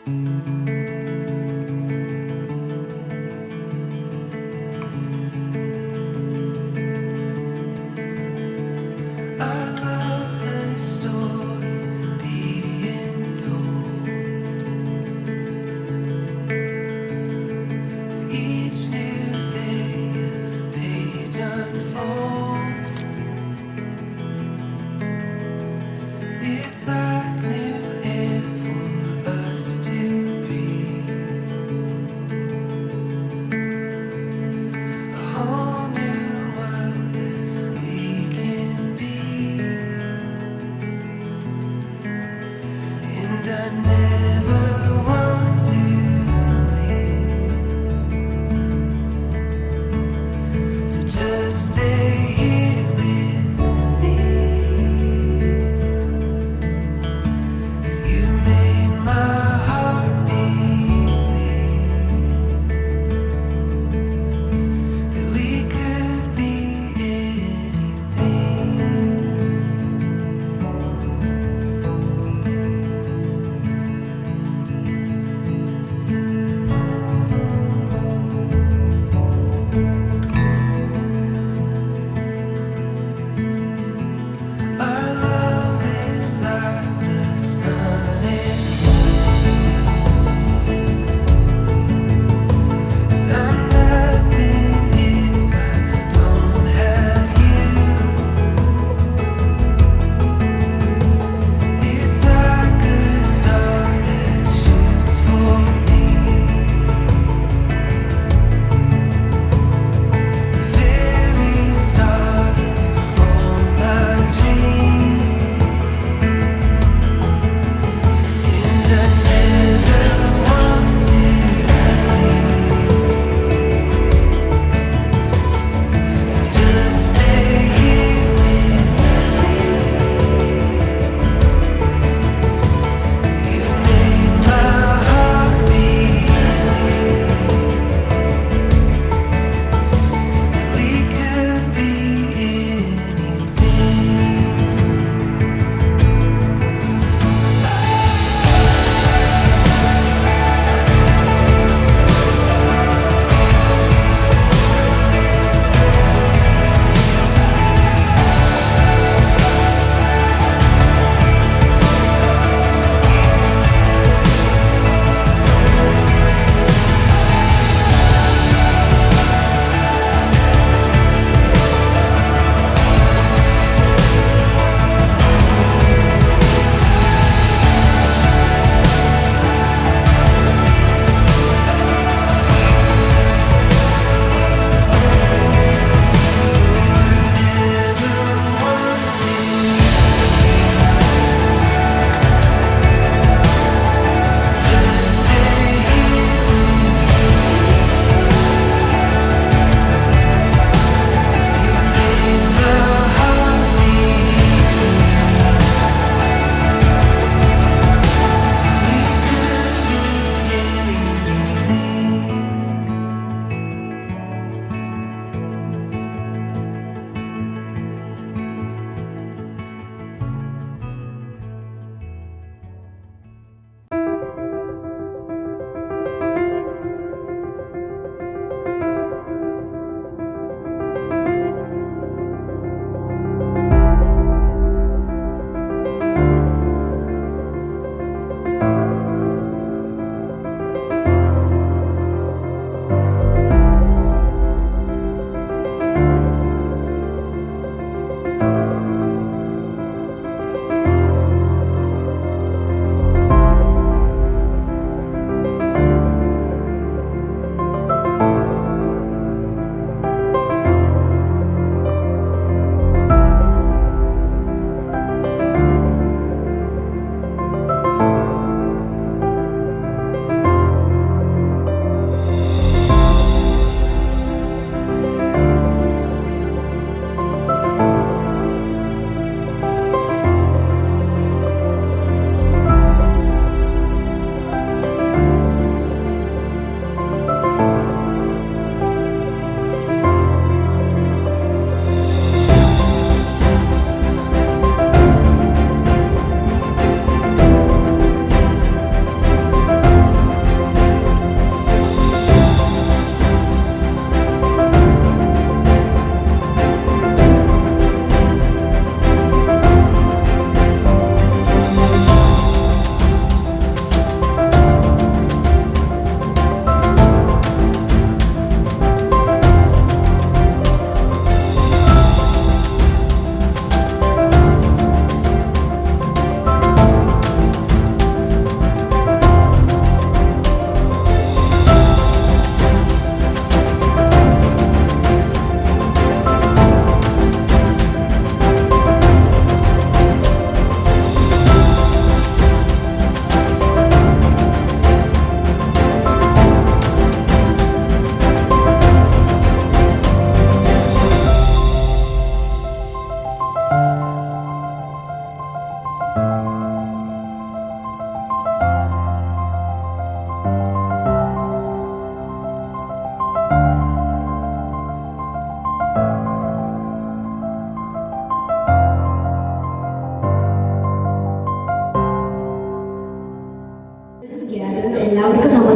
Our love's a story being told. With each new day, a page unfolds. It's like new air for us to breathe. A whole new world that we can be. And I never want to leave. So just stay here with me. 'Cause you made my heart believe that we could be anything.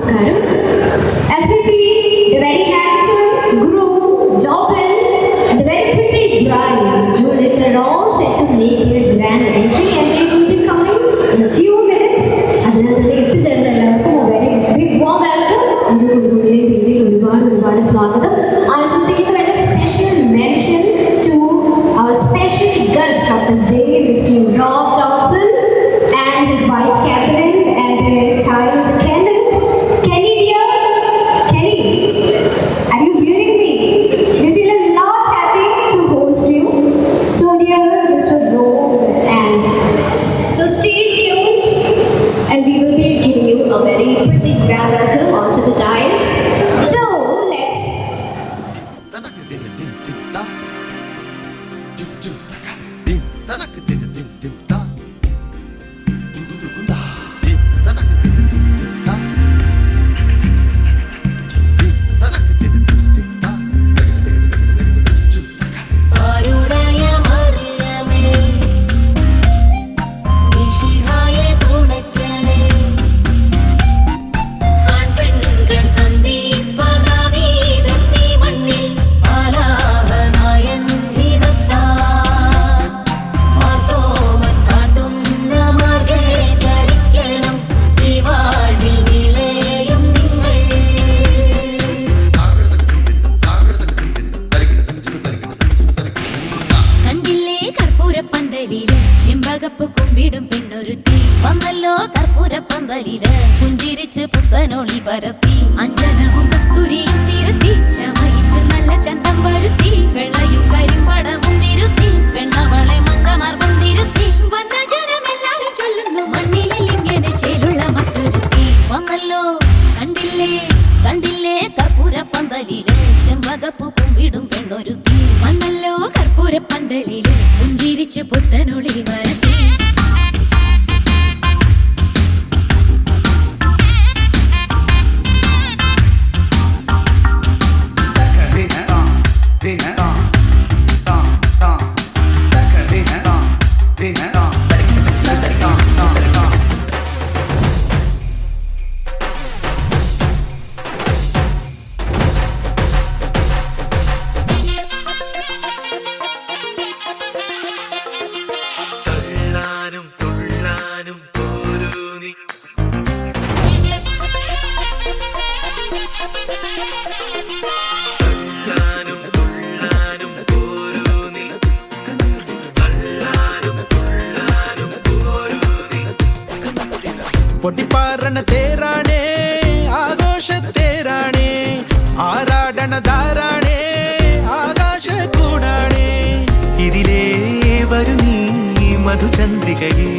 നമസ്കാരം. As we see the very handsome groom, Jobin, the very pretty bride, Juliet, are all set to make their grand entry, and they will be coming in a few minutes. അതിനകത്ത് എത്തിച്ചേർന്ന എല്ലാവർക്കും very big warm welcome. ഒരുപാട് സ്വാഗതം ആശംസിക്കുന്നു. And a special mention to our special guest of this day, Mr. Rob Dawson and his wife Catherine and their child Kenneth. Kenny dear, Kenny, are you hearing me? We feel a lot happy to host you. So dear Mr. Rob, and so stay tuned, and we will be giving you a very pretty grand welcome onto the dais. So let's. വന്നല്ലോ കർപ്പൂരപ്പന്തലില് പുഞ്ചിരിച്ച് പുത്തനൊളി പരത്തി അഞ്ജനവും കസ്തൂരിയും നിരത്തി ചമയിച്ചു നല്ല ചന്തം വരുത്തി വെള്ളയും കരിമ്പടവും വിരുത്തി പെണ്ണവളെ മങ്കമാർ കൊണ്ടിരുത്തി വന്ന ജനമെല്ലാരും ചൊല്ലുന്നു മണ്ണിലിൽ ഇങ്ങനെ ചേലുള്ള മറ്റൊരുത്തി വന്നല്ലോ കണ്ടില്ലേ കണ്ടില്ലേ കർപ്പൂരപ്പന്തലില് ചെമ്പകപ്പൂ കുമ്പിടും പെണ്ണൊരുത്തി വന്നല്ലോ കർപ്പൂരപ്പന്തലില് പുഞ്ചിരിച്ച് പുത്തനൊളി വരത്തി പൊട്ടിപ്പാറണ തേരാണേ ആഘോഷത്തേരാണേ ആരാടണ ധാരാണേ ആകാശ കൂടാണേ ഇതിലേ വരു നീ മധുചന്ദ്രികയേ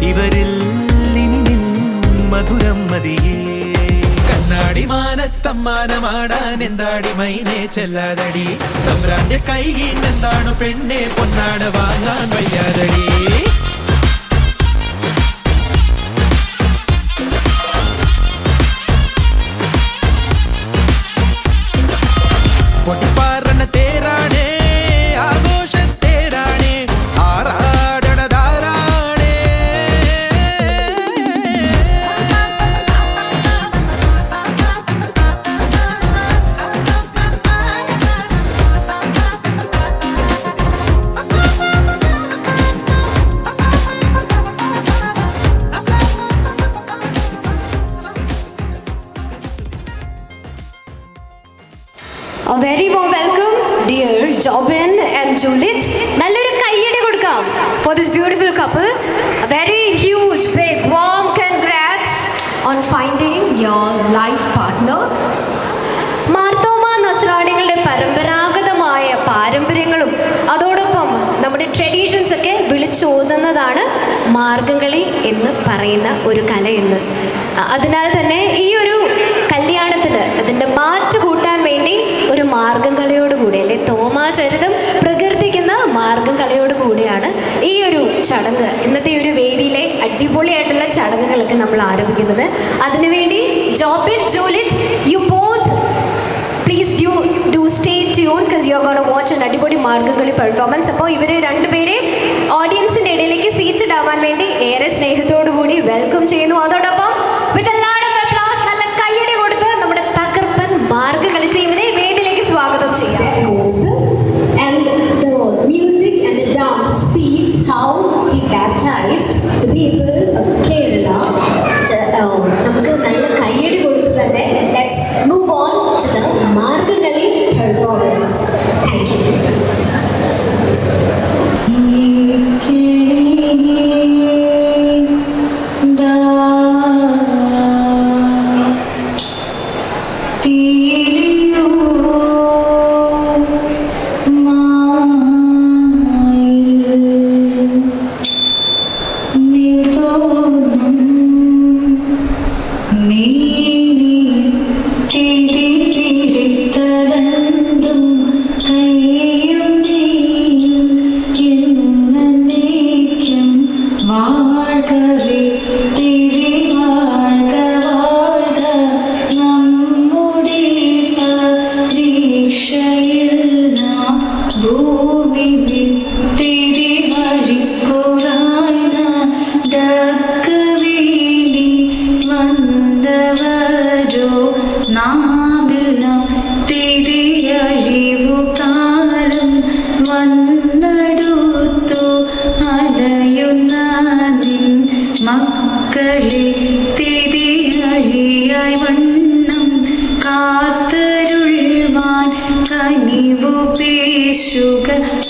ഇവരിൽ ഇനി നിൻ മധുരം മതിയേ കണ്ണാടി മാനത്തമ്മാനമാടാൻ എന്താടി മൈനെ ചെല്ലാതടി തമ്പ്രാന്റെ കൈയിൽ എന്താണു പെണ്ണെ പൊന്നാട വാങ്ങാൻ വയ്യാതടി പൊട്ടിപ്പാറണ തേരാണേ ആഘോഷത്തേരാണേ ആറാടണ ധാരാണേ A very warm welcome, dear Jobin and Juliet. നല്ലൊരു കയ്യടി കൊടുക്കാം for this beautiful couple. A very huge, big, warm congrats on finding your life partner. Marthoma നസ്രാണികളുടെ പരമ്പരാഗതമായ പാരമ്പര്യങ്ങളും അതോടൊപ്പം നമ്മുടെ ട്രഡീഷൻസ് ഒക്കെ വിളിച്ചോതുന്നതാണ് മാർഗംകളി എന്ന് പറയുന്ന ഒരു കലയെന്ന്. അതിനാൽ തന്നെ ഈ ഒരു കല്യാണത്തിന് അതിൻ്റെ മാറ്റ് കൂട്ടാൻ വേണ്ടി ഒരു മാർഗംകളിയോട് കൂടി അല്ലെ തോമാചരിതം പ്രകീർത്തിക്കുന്ന മാർഗംകളിയോട് കൂടിയാണ് ഈ ഒരു ചടങ്ങ് ഇന്നത്തെ ഒരു വേദിയിലെ അടിപൊളിയായിട്ടുള്ള ചടങ്ങുകളൊക്കെ നമ്മൾ ആരംഭിക്കുന്നത്. അതിനുവേണ്ടി Jobin Juliet you both please do stay tune because you are gonna watch an അടിപൊളി മാർഗംകളി പെർഫോമൻസ്. അപ്പോൾ ഇവർ രണ്ടുപേരെയും ഓഡിയൻസിൻ്റെ ഇടയിലേക്ക് സീറ്റഡ് ആവാൻ വേണ്ടി ഏറെ സ്നേഹത്തോടു കൂടി വെൽക്കം ചെയ്യുന്നു. അതോടൊപ്പം with a lot of applause how he baptized the people of Kerala. നമുക്ക് നല്ല കയ്യടി കൊടുത്ത് തന്നെ let's move on to the Margamkali performance. Thank you.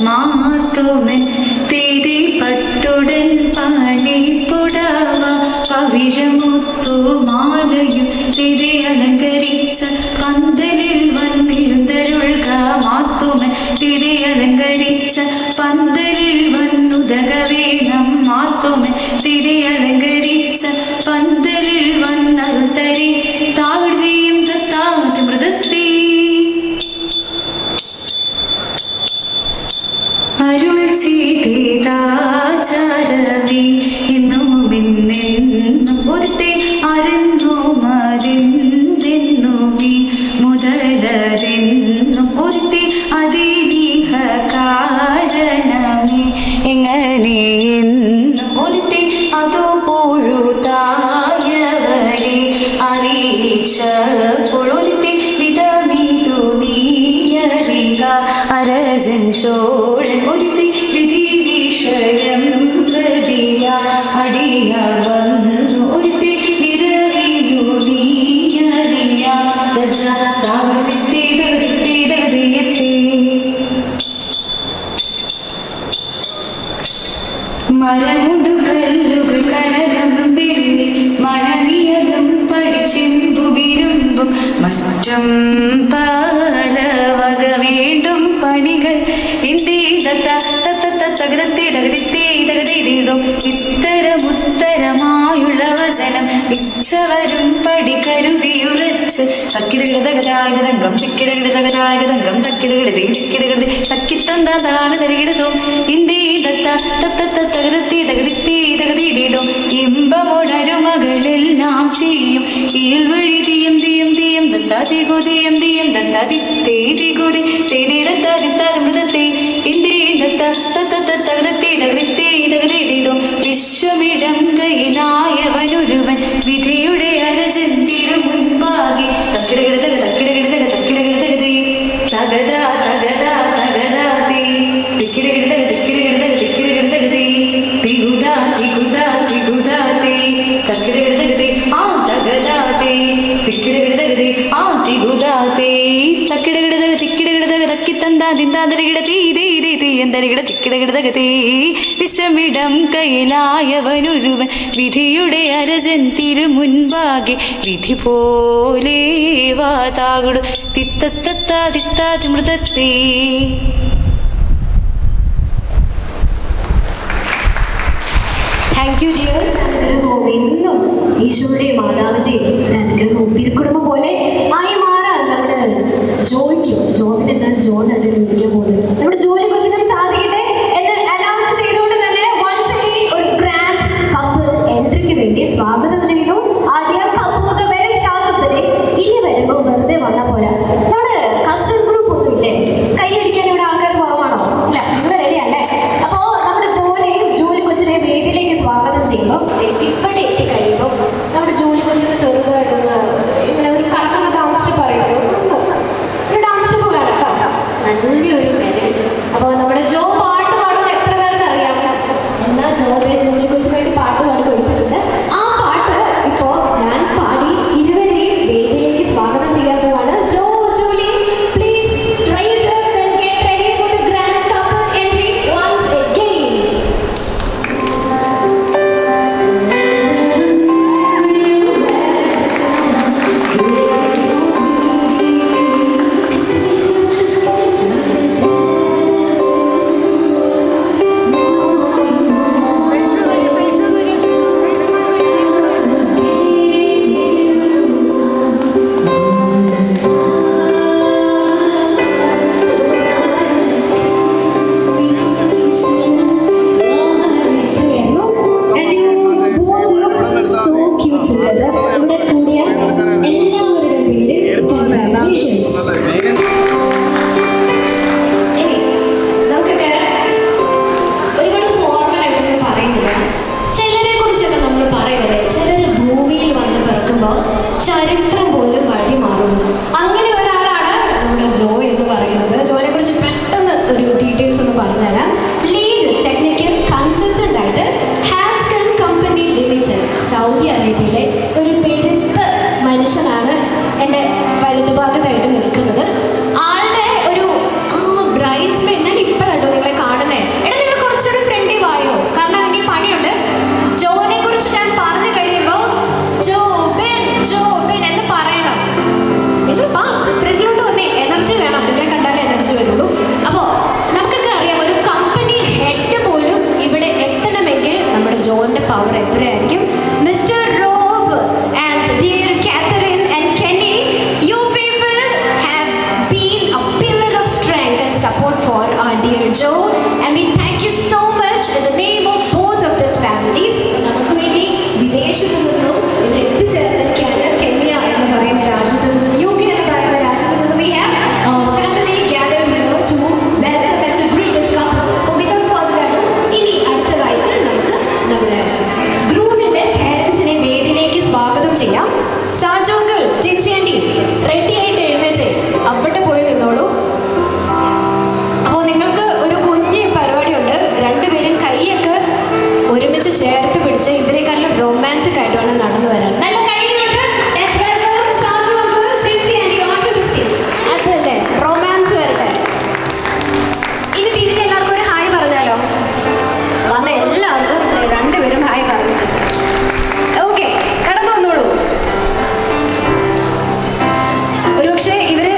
മാത്തുമൻ തിരി പട്ടുടൻ പണിപ്പുടവ പവിഴമുത്തു മാലയും തിരി അലങ്കരിച്ച പന്തലിൽ വന്നിരുന്നരുൾക മാത്തുമൻ തിരി അലങ്കരിച്ച പന്തലിൽ വന്നുദക വേണം മാത്തുമൻ തിരി അലങ്കരിച്ച പന്തലിൽ വന്നരുൾ തരി താഴ്തിയും തത്താതി മൃതത്തി അരുൾ ചെയ്താചാരമേ എന്നും എന്നെന്നും ഒരുത്തെ അരന്നു മതിന്തെന്നുമീ മുതലതെന്നും ഒരുത്തെ അതിനീഹ കാരണമേ എങ്ങനെയെന്നും ഒരുത്തെ അതോ പൊഴുതായവരെ അറിയിച്ചപ്പോഴൊരുത്തെ വിധമിതു നീയറിക അരജൻ ചോഴൻ ഒരുത്തി വിധി വിഷയം പ്രതിയ അടിയ വന്നു ഒരുത്തി നിരവിയു നീയറിയ മരമുടു കല്ലുകൾ കനകം വെള്ളി മനവിയലും പഠിച്ചെമ്പുവിരുമ്പും മറ്റും പല വക വീണ്ടും പണികൾ ഇത്തരമുത്തരമായുള്ള വചനം ഇച്ഛവരും പടി കരുതിയുറച്ച് തക്കിടുകിടതകരാഗതംഗം തിക്കിടുകിടതകരാഗതംഗം തക്കിടുകിടതി തിക്കിടുകിടതി തക്കിത്തന്താതരാഗതരികിടതോ ഇന്ത്യതകൃത്തി ഇമ്പമുടരുമകളെല്ലാം ചെയ്യും ഈൽ വഴി തീയം തീയം തീയം ദത്താതികുതിയം തീയം ദത്താതിത്തേതികുതി തേതിടത്താതിത്താമൃതത്തെ വിശ്വമിടം കൈലായവനൊരുവൻ വിധിയുടെ അരജൻ തിരുമുൻപാകെ തക്കിടകിടതക തക്കിടകിടതക തക്കിടകിടതകതേ തകത തകത തകതാതേ തിക്കിടകിടതക തിക്കിടകിടതക തിക്കിടകിടതകതേ തികുതാ തികുതാ തികുതാതേ തക്കിടകിടതകതേ ആ തകതാതേ തിക്കിടകിടതകതേ ആ തികുതാതേ തക്കിടകിടതക തിക്കിടകിടതക തക്കിത്തന്താ തിന്താതരകിട തീ എന്തരകിട തിക്കിടകിടതകതേ വിശ്വമിടം കൈലായവനൊരുവൻ വിധിയുടെ അരജൻ തിരുമുൻപാകെ വിധി പോലെ വാതാകുടു തിത്തത്താ തിത്താതി മൃതത്തേ. Thank you dears. അനുഗ്രഹവും എന്നും ഈശോയുടെയും മാതാവിൻ്റെയും അനുഗ്രഹവും തിരുക്കുടുംബം പോലെ ആയി മാറാൻ നമ്മുടെ ജോബിന് എന്നാൽ ജോൺ അത് വിളിക്കാൻ പോകുന്നത് നമ്മുടെ ജോലി കൊച്ചിനും സാധിക്കട്ടെ എന്ന് അനൗൺസ് ചെയ്തുകൊണ്ട് തന്നെ once again ഒരു ഗ്രാൻഡ് കപ്പിൾ എൻട്രിക്ക് വേണ്ടി സ്വാഗതം ചെയ്തു. ആദ്യം couple the very stars of the day. ഇനി വരുമ്പോൾ വെറുതെ വന്നാൽ പോരാ, നമ്മുടെ കസിൻ ഗ്രൂപ്പ് ഒന്നും ഇല്ലേ? കൈയടിക്കാൻ ഇവിടെ ആൾക്കാർ കുറവാണോ? ഇല്ല, നിങ്ങൾ റെഡി അല്ലേ? അപ്പോൾ നമ്മുടെ ജോലി കൊച്ചിനെ വേദിയിലേക്ക് സ്വാഗതം ചെയ്യുമ്പോൾ ഇവിടെ എത്തിക്കഴിയുമ്പോൾ നമ്മുടെ ജോലി കൊച്ചിന് ചെറുതായിട്ടൊന്ന് ഇങ്ങനെ ഒരു കറക്കുന്ന ഡാൻസ് സ്റ്റെപ്പ് പറയുന്നത് ഒരു ഡാൻസ് സ്റ്റെപ്പ് കാണാം കേട്ടോ. നല്ലൊരു മെലഡി. അപ്പോൾ ഒരുമിച്ച് ചേർത്ത് പിടിച്ച് ഇവരെക്കാളും റൊമാൻറ്റിക് ആയിട്ട് വേണം നടന്നു വരാൻ. നല്ല കൈയ്യടി കൊടുത്ത് let's welcome Saju uncle, Jincy aunty onto the stage. അതല്ലേ റൊമാൻസ് വരട്ടെ. ഇനി തിരിഞ്ഞ് എല്ലാവർക്കും ഒരു ഹായ് പറഞ്ഞാലോ? വന്ന എല്ലാവർക്കും രണ്ടുപേരും ഹായ് പറഞ്ഞിട്ടുണ്ട്. ഓക്കെ, കടന്നു വന്നോളൂ. ഒരുപക്ഷെ ഇവര്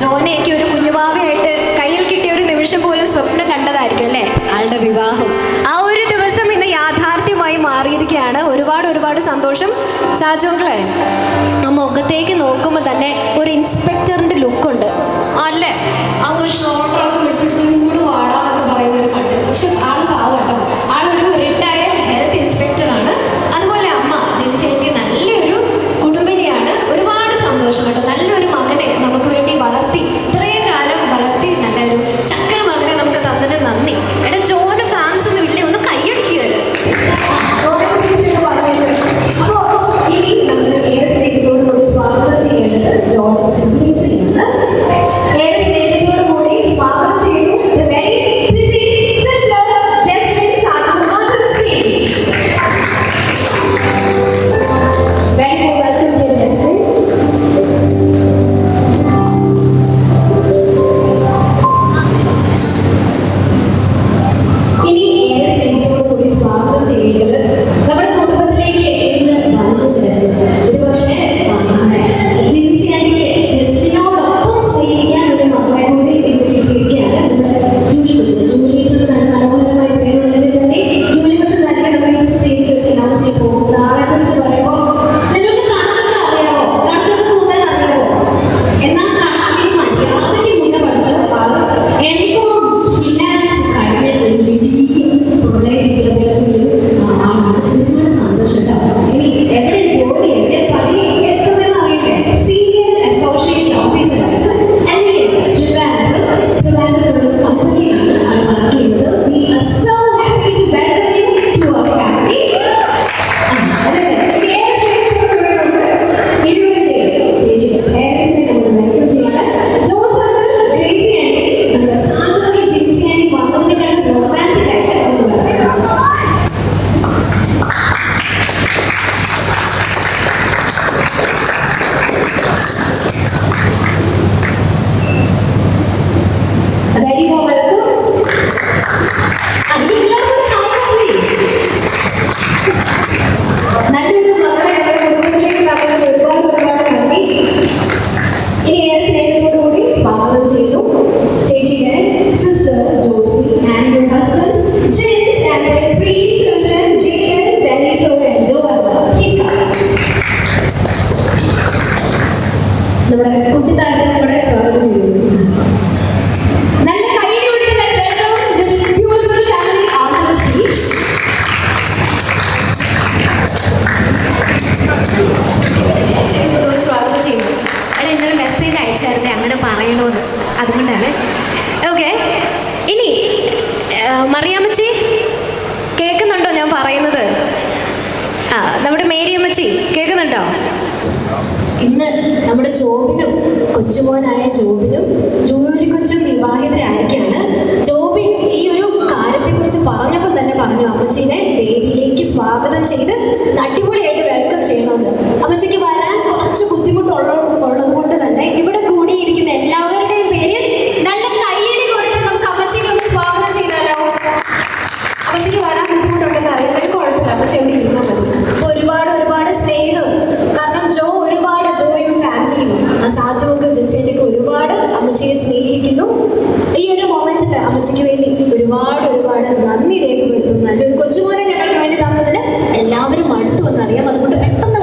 ജോനയ്ക്ക് ഒരു കുഞ്ഞുഭാവിയായിട്ട് കയ്യിൽ കിട്ടിയ ഒരു നിമിഷം പോലും സ്വപ്നം കണ്ടതായിരിക്കും അല്ലേ? ആളുടെ വിവാഹം ആ ഒരു ദിവസം ഇന്ന് യാഥാർത്ഥ്യമായി മാറിയിരിക്കുകയാണ്. ഒരുപാട് സന്തോഷം. സാജോങ്കളെ, ആ മുഖത്തേക്ക് നോക്കുമ്പോൾ തന്നെ ഒരു ഇൻസ്പെക്ടറിന്റെ ലുക്കുണ്ട് അല്ലേ? അങ്ങ് ഷോർട്ടൊക്കെ പിടിച്ചിട്ട് ഇങ്ങോട്ട് വാടാന്നൊക്കെ പറയുന്ന ഒരു കണ്ട്. പക്ഷെ ആള് പാവട്ടോ, ആളൊരു റിട്ടയർഡ് ഹെൽത്ത് ഇൻസ്പെക്ടറാണ്. അതുപോലെ അമ്മ ജിൻസി ആന്റി നല്ലൊരു കുടുംബിനിയാണ്. ഒരുപാട് സന്തോഷം കേട്ടോ. നല്ലൊരു മകനെ നമുക്ക് വേണ്ടി വളർത്തി, ഇത്രയും കാലം വളർത്തി നല്ലൊരു ചക്കര മകനെ നമുക്ക് തന്നതിന് നന്ദി. എടാ ജോന് ഫാൻസ് ഒന്നും ഇല്ലേ? ഒന്ന് കൈയടിക്കുകയല്ലേ. ഇനി നമുക്ക് ഏറെ സ്നേഹത്തോടുകൂടി സ്വാഗതം ചെയ്യേണ്ടത് ജോൺ സിബ്ലിങ്സിനെയാണ്. ഏറെ സ്നേഹത്തോടുകൂടി സ്വാഗതം ചെയ്യുന്നു the very pretty sister Jasmine Sajan onto the stage. Very warm welcome to Jasmine. ഇനി ഏറെ സ്നേഹത്തോടുകൂടി സ്വാഗതം ചെയ്യേണ്ടത് നമ്മുടെ കുടുംബത്തിലേക്ക് ഇന്ന് വന്നു ചേർന്നത് ഒരുപക്ഷെ ജിൻസി ആന്റിക്ക് ജസ്റ്റിനോടൊപ്പം സ്നേഹിക്കാൻ ഒരു മകളെ കൂടി ഇന്ന് കിട്ടിയിരിക്കുകയാണ്. നമ്മുടെ ജൂലി കൊച്ചു. ജൂലി കൊച്ചു നല്ല മനോഹരമായ പേരുള്ളതിൽ തന്നെ ജൂലി കൊച്ചു തന്നെ നമ്മുടെ ഈ സ്റ്റേജിൽ വെച്ച് അനൗൺസ് ചെയ്ത് പോകുന്ന ആളെ കുറിച്ച് പറയുമ്പോൾ നിങ്ങൾക്ക് കണക്കൊക്കെ അറിയാമോ? കണക്കൊക്കെ മുന്നേ അറിയാമോ? എന്നാൽ കണക്കിന് മര്യാദയ്ക്ക് മുന്നേ പഠിച്ച ആള് എനിക്കും ഫിനാൻസ് കഴിഞ്ഞ ഒരു വലിയ പ്രളയ വിദ്യാഭ്യാസത്തിൽ ആളാണ്. ഒരുപാട് സന്തോഷം കേട്ടോ. ഇനി എവിടെ ജോലി എവിടെ പണി എടുക്കുന്നതെന്ന് അറിയില്ലേ? സീനിയർ അസോസിയേറ്റ് ഓഫീസറായിട്ട് ട്രിവാൻഡ്രത്തുള്ള കമ്പനിയാണ് ആൾ വർക്ക് ചെയ്യുന്നത്. We are so happy to welcome you to our family. Very warm welcome. നല്ലൊരു മകളെ നമ്മുടെ കുടുംബത്തിലേക്ക് തന്നത് ഒരുപാട് നന്ദി. ഇനി ഏറെ സ്നേഹത്തോടുകൂടി സ്വാഗതം ചെയ്തു ചേച്ചിയുടെ sister Josy and her husband James and their three children Jaden, Jennifer and Joanna. Please come. നമ്മുടെ കുട്ടിത്താരത്തെ കൂടെ സ്വാഗതം ചെയ്യുന്നു. നല്ല കൈയ്യടിയോടെ let's welcome this beautiful family onto the stage. സ്വാഗതം ചെയ്യുന്നു. എടാ ഇന്നലെ മെസ്സേജ് അയച്ചായിരുന്നേ അങ്ങനെ പറയണമെന്ന്, അതുകൊണ്ടാണ്. ഓക്കെ, ഇനി മറിയാമ്മച്ചി കേൾക്കുന്നുണ്ടോ ഞാൻ പറയുന്നത്? നമ്മുടെ മേരിയമ്മച്ചി കേൾക്കുന്നുണ്ടോ? ഇന്ന് നമ്മുടെ ജോബിനും കൊച്ചുമോനായ ജോബിനും ജൂലി കൊച്ചും വിവാഹിതരായിരിക്കാണ്. ജോബിൻ ഈ ഒരു കാര്യത്തെക്കുറിച്ച് പറഞ്ഞപ്പോൾ തന്നെ പറഞ്ഞു അമ്മച്ചീനെ വേദിയിലേക്ക് സ്വാഗതം ചെയ്ത് അടിപൊളിയായിട്ട് വെൽക്കം ചെയ്യണമെന്ന്. അമ്മച്ചിക്ക് വരാൻ കുറച്ച് ബുദ്ധിമുട്ടുള്ളത് കൊണ്ട് തന്നെ ഇവിടെ കൂടിയിരിക്കുന്ന എല്ലാവരുടെയും പേരിൽ നല്ല കൈയ്യടി കൊടുത്ത് നമുക്ക് അമ്മച്ചിനെ ഒന്ന് സ്വാഗതം ചെയ്താലോ? അമ്മച്ചിക്ക് വരാൻ ബുദ്ധിമുട്ടുണ്ടെന്ന് അറിയാൻ കുഴപ്പമില്ല, അമ്മച്ചി എവിടെ ഇരുന്നാൽ മതി. അപ്പോൾ ഒരുപാട് സ്നേഹം. കാരണം ജോയും ഫാമിലിയും സാജുവൊക്കെ ജിൻസിയൊക്കെ ഒരുപാട് അമ്മച്ചിയെ സ്നേഹിക്കുന്നു. ഈ ഒരു മൊമെന്റിൽ അമ്മച്ചിക്ക് വേണ്ടി ഒരുപാട് നന്ദി രേഖപ്പെടുത്തുന്നു. നല്ലൊരു കൊച്ചുമോനെ ഞങ്ങൾക്ക് വേണ്ടി തന്നതിന് എല്ലാവരും അടുത്തു വന്നറിയാം. അതുകൊണ്ട് പെട്ടെന്ന്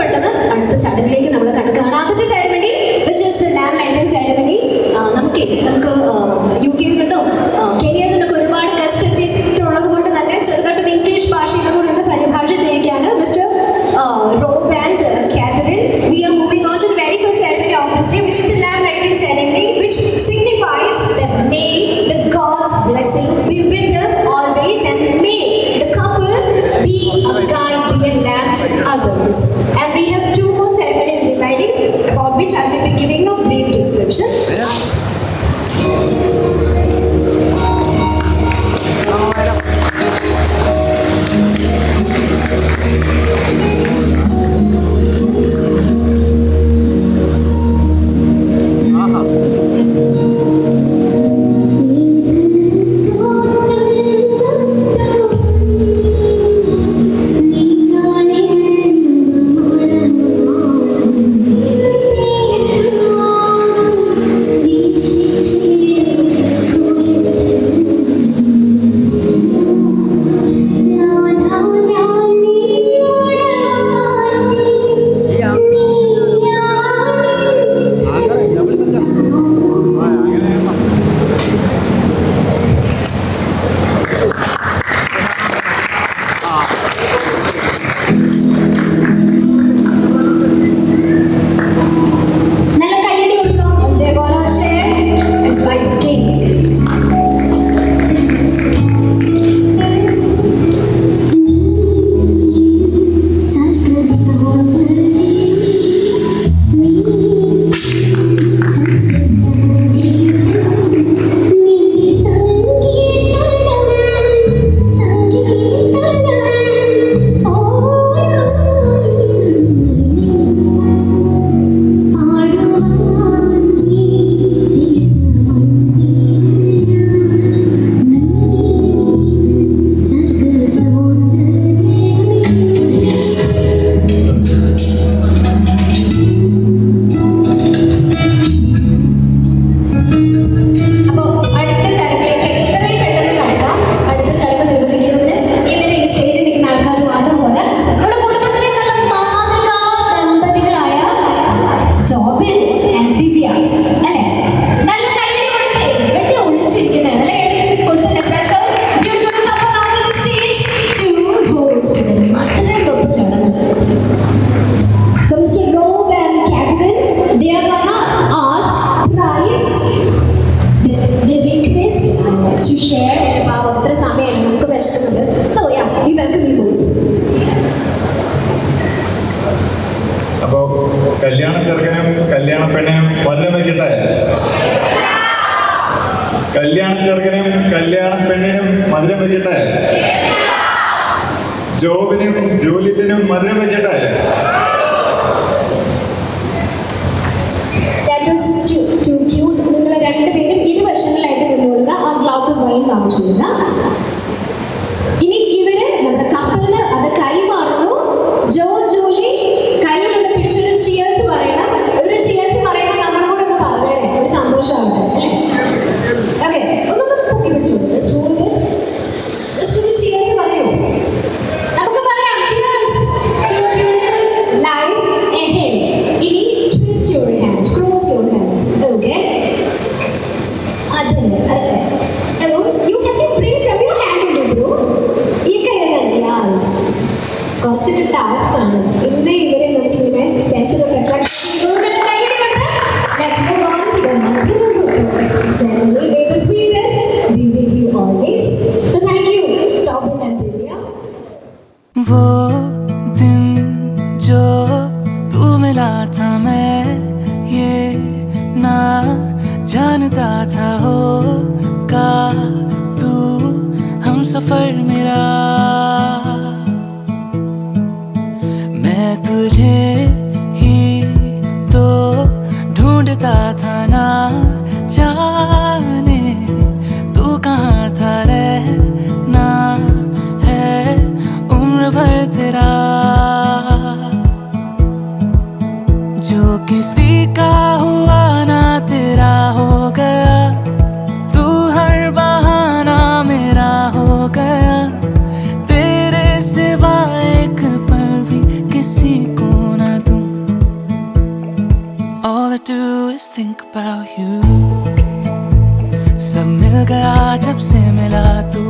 നല്ല കൈയടി കൊടുക്കാം. They're gonna share a slice of cake. അപ്പോ അടുത്ത ചടങ്ങിലേക്ക് എത്രയും പെട്ടെന്ന് കടക്കാം. അടുത്ത ചടങ്ങ് നിർവഹിക്കുന്നതിന് ഇവരെ ഈ സ്റ്റേജിൽ നിൽക്കുന്ന ആൾക്കാർ മാത്രം പോരാ, നമ്മുടെ കുടുംബത്തിലെ നല്ല മാതൃകാ ദമ്പതികളായ ജോബിൻ ആൻഡ് ദിവ്യ അല്ലേ? നല്ല കൈയ്യടി കൊടുത്തേ. എവിടെ ഒളിച്ചിരിക്കുന്നത് അല്ലേ? കൊടുത്തല്ലേ? Welcome, beautiful couple on the stage to host the മധുരക്കൊപ്പ് ചടങ്ങ്. So Mr. Rob and Catherine, they are gonna ask thrice the request to share about എത്ര സമയം നമുക്ക് വിശക്കുന്നുണ്ട്. So yeah, we welcome you both. അപ്പോ കല്യാണ ചെറുക്കനും കല്യാണ പെണ്ണിനും മധുരം വയ്ക്കട്ടെ. കല്യാണ ചെറുക്കനും കല്യാണ പെണ്ണിനും മധുരം വയ്ക്കട്ടെ. ജോബിനും ജൂലിയത്തിനും മധുരം വയ്ക്കട്ടെ. That was too cute. നിങ്ങൾ രണ്ടുപേരും ഇരുവശങ്ങളിലായിട്ട് നിന്നുകൊടുക്കുക. ആ ഗ്ലാസ് ഓഫ് വൈൻ വാങ്ങിച്ചു കൊടുക്കുക. ഇനി ഇവര് നമ്മുടെ കപ്പലിന് അത് കൈമാറുന്നു. ജോ ജൂലി കയ്യിലുള്ള പിടിച്ചൊരു ചിയേഴ്സ് പറയണം. ഒരു ചിയേഴ്സ് പറയുമ്പോൾ നമ്മളും കൂടെ ഒന്ന് പറഞ്ഞേ, ഒരു സന്തോഷമാവട്ടെ അല്ലേ? ഓക്കെ, ഒന്നൊന്ന് പൊക്കി പിടിച്ചു ജസ്റ്റ് ചിയേഴ്സ് പറയൂ. നമുക്ക് പറയാം ചിയേഴ്സ് ടു ലൈഫ് ahead. ഇനി twist your hand, close your hands. Okay? അതന്നെ. Hello, you have to bring from your hand, bro. ഈ കയ്യിലല്ല. കുറച്ചൊരു ടാസ്ക് ആണ്. ഇന്ന് ഇവരെ നമുക്കിങ്ങനെ sensor of attraction Let's move on to the ceremony. May the sweetness be with you always. So thank you, Tobin and Divya. वो दिन जो तू मिला था मैं ये ना जानता था होगा तू हम सफर मेरा मैं तुझे ही तो ढूंढता था ना जाने तू कहाँ था रहना है उम्र भर तेरा जो किसी का हुआ ना तेरा हो गया तू हर बहाना मेरा हो गया तेरे सिवा एक पल भी किसी को ना दूं All I do is think about you सब मिल गया जब से मिला तू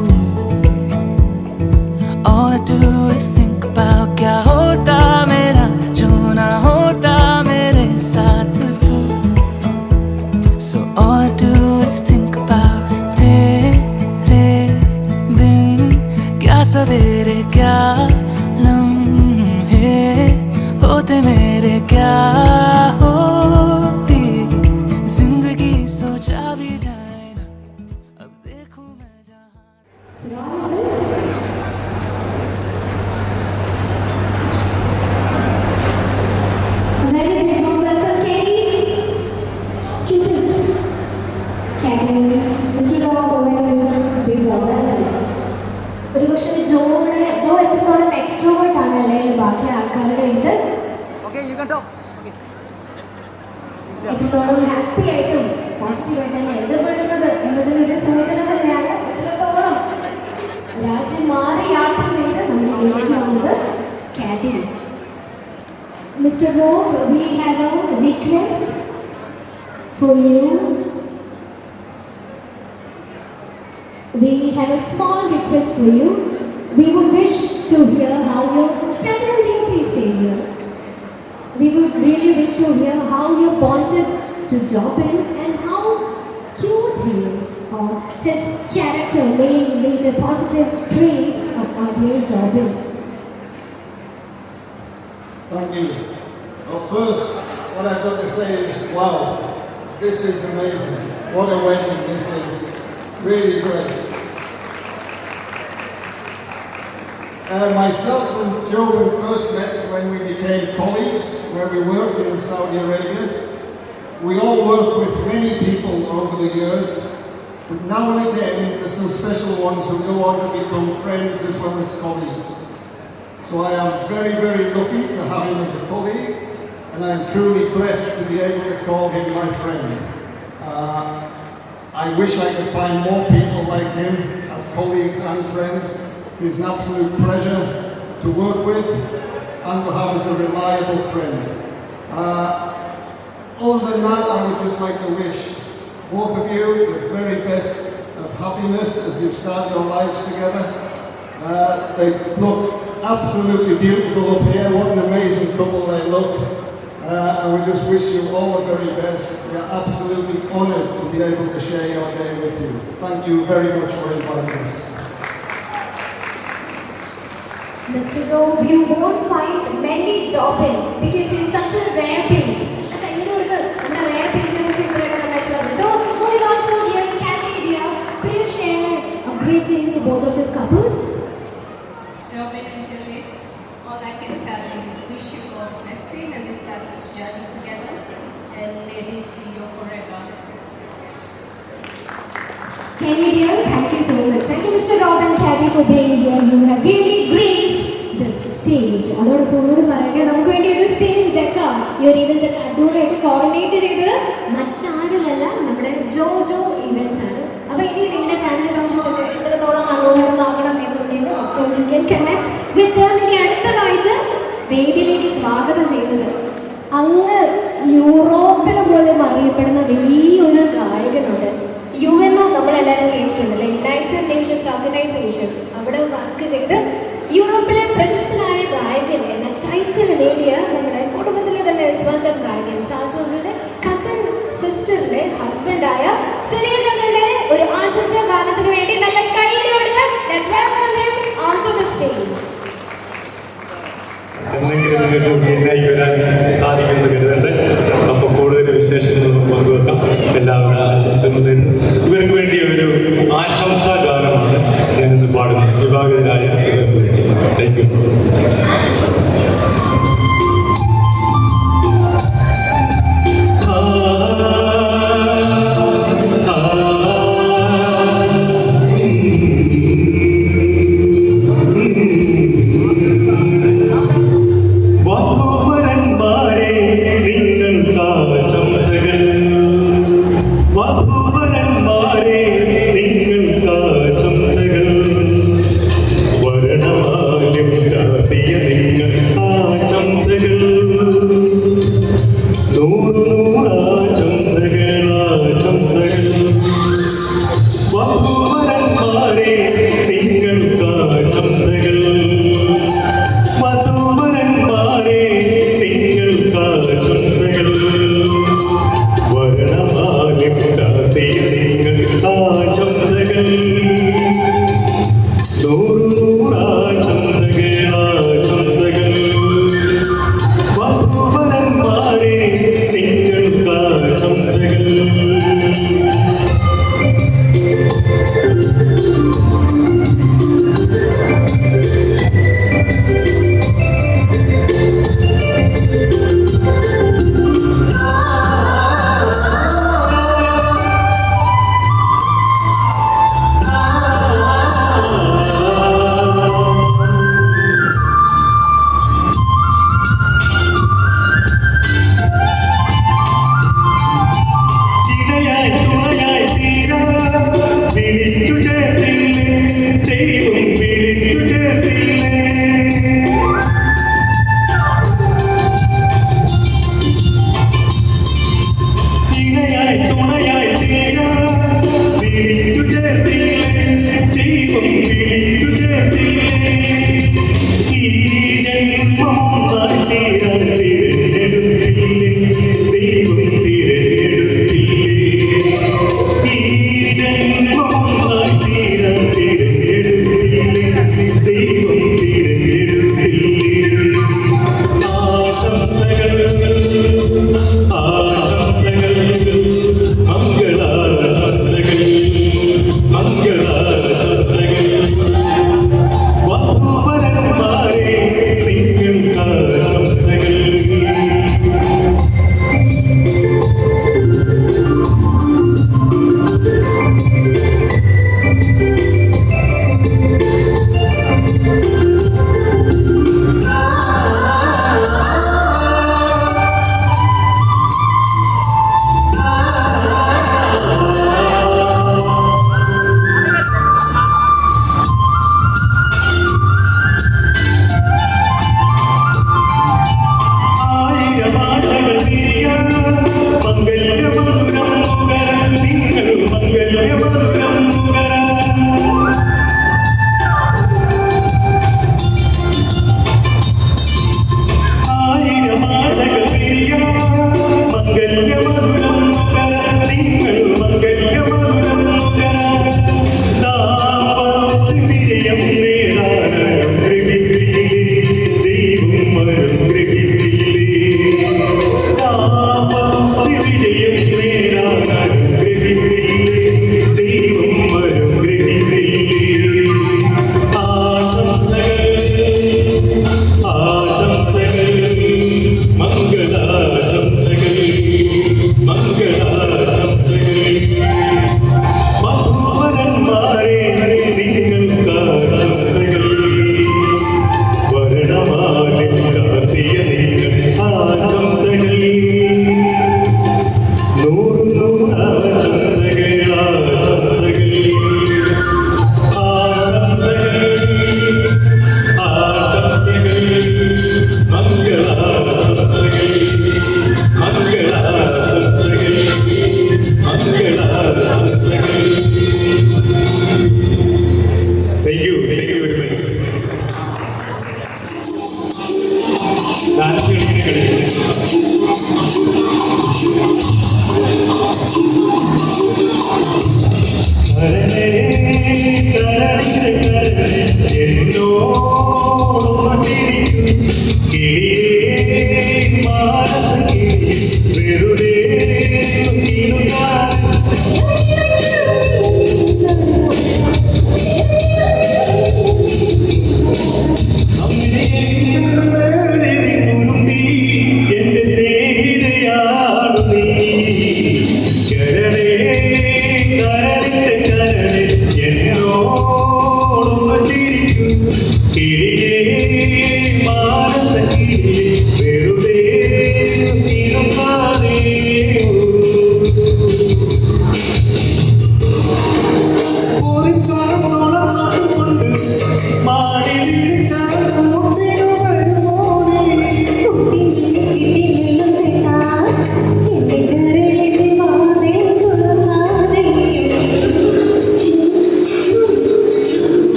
All I do is think about क्या होता मेरा जो ना होता मेरे साथ तू So all I do is think about तेरे बिन क्या सवेरे क्या लम्हे होते मेरे क्या होती जिंदगी सोचा भी जाए ना अब देखूं मैं जहाँ For all of us, a very big warm welcome, Katie. Cutest. Catherine, Mr. Rob, a very big warm welcome. ഒരു പക്ഷേ ജോ എത്രത്തോളം എക്സ്ട്രോവേർട്ട് ആണ് അല്ലെങ്കിൽ ബാക്കി ആൾക്കാരുടെ ഇത് എത്രത്തോളം ഹാപ്പി ആയിട്ടും പോസിറ്റീവായിട്ടാണ് എഴുതപ്പെടുന്നത് എന്നതിനൊരു സൂചന തന്നെയാണ്. എത്രത്തോളം രാജ്യം മാറി യാത്ര ചെയ്ത് നമ്മളിലേക്ക് വന്നത് Khadi. Mr. Rob, we have a request for you. We have a small request for you. We would wish to to Jobin and how cute he is, or his character laying major positive traits of our dear Jobin. Thank you. Well, first, what I've got to say is, wow, this is amazing. What a wedding this is. Really great. Myself and Jobin first met when we became colleagues, where we work in Saudi Arabia. We all work with many people over the years, but now and again, there's some special ones who go on to become friends as well as colleagues. So I am very, very lucky to have him as a colleague, and I am truly blessed to be able to call him my friend. I wish I could find more people like him as colleagues and friends. He's an absolute pleasure to work with and to have as a reliable friend. Other than that, I would just like to wish both of you the very best of happiness as you start your lives together. They look absolutely beautiful up here. What an amazing couple they look. And we just wish you all the very best. We are absolutely honoured to be able to share your day with you. Thank you very much for inviting us. Mr. Robe, you won't find many Jobin because he's such a rare piece. Rare piece. So, moving on to dear Kathy, dear, please share a greeting to both of this couple. Jobin and Juliet, all I can tell you is wish you God's blessing as you start this journey together, and may this be your forever. Kenny dear, thank you so much. Thank you, Mr. Rob and Kathy, for being here. You have really graced this stage. അതോടൊപ്പം ഒന്നുകൂടി പറയട്ടെ, നമുക്ക് വേണ്ടി ഒരു stage ഡെക്കാം ഈ ഒരു event അടിപൊളിയായിട്ട് coordinate ചെയ്തത് മറ്റാരുമല്ല നമ്മുടെ ജോജോ ഇവന്റ്സ് ആണ്. അപ്പോൾ ഇനി നിങ്ങളുടെ ഫാമിലി ഫംഗ്ഷൻസ് ഒക്കെ എത്രത്തോളം മനോഹരമാകണം എന്നുണ്ടെങ്കിൽ of course you can connect with dum. ഇനി അടുത്തതായിട്ട് വേദിയിലേക്ക് സ്വാഗതം ചെയ്തത് അങ്ങ് യൂറോപ്പിൽ പോലും അറിയപ്പെടുന്ന വലിയൊരു ഗായകനുണ്ട്. UN നമ്മളെല്ലാവരും കേട്ടിട്ടുണ്ടല്ലേ, യുണൈറ്റഡ് നേഷൻസ് ഓർഗനൈസേഷൻ, അവിടെ വർക്ക് ചെയ്ത് യൂറോപ്പിലെ പ്രശസ്തനായ ഗായകൻ എന്ന ടൈറ്റിൽ നേടിയ നമ്മുടെ കുടുംബത്തിലെ തന്നെ സ്വന്തം ഗായകൻ സാജോജിയുടെ കസിൻ സിസ്റ്ററിന്റെ ഹസ്ബൻഡായ സുനിൽ തങ്ങളുടെ ഒരു ആശംസാ ഗാനത്തിന് വേണ്ടി നല്ല കൈയ്യടി കൊടുത്ത് let's welcome him onto the stage. എന്തെങ്കിലും നിങ്ങൾക്ക് മുന്നിലേക്ക് വരാൻ സാധിക്കുമെന്ന് കരുതട്ടെ. അപ്പോൾ കൂടുതൽ വിശേഷങ്ങൾ പങ്കുവെക്കാം. എല്ലാവരും ആശംസകൾ തരുന്നു. ഇവർക്ക് വേണ്ടി ഒരു ആശംസാ ഗാനമാണ് ഞാനിന്ന് പാടുന്നത്, വിവാഹിതരായ ഇവർക്ക് വേണ്ടി. Thank you. വരണമാലും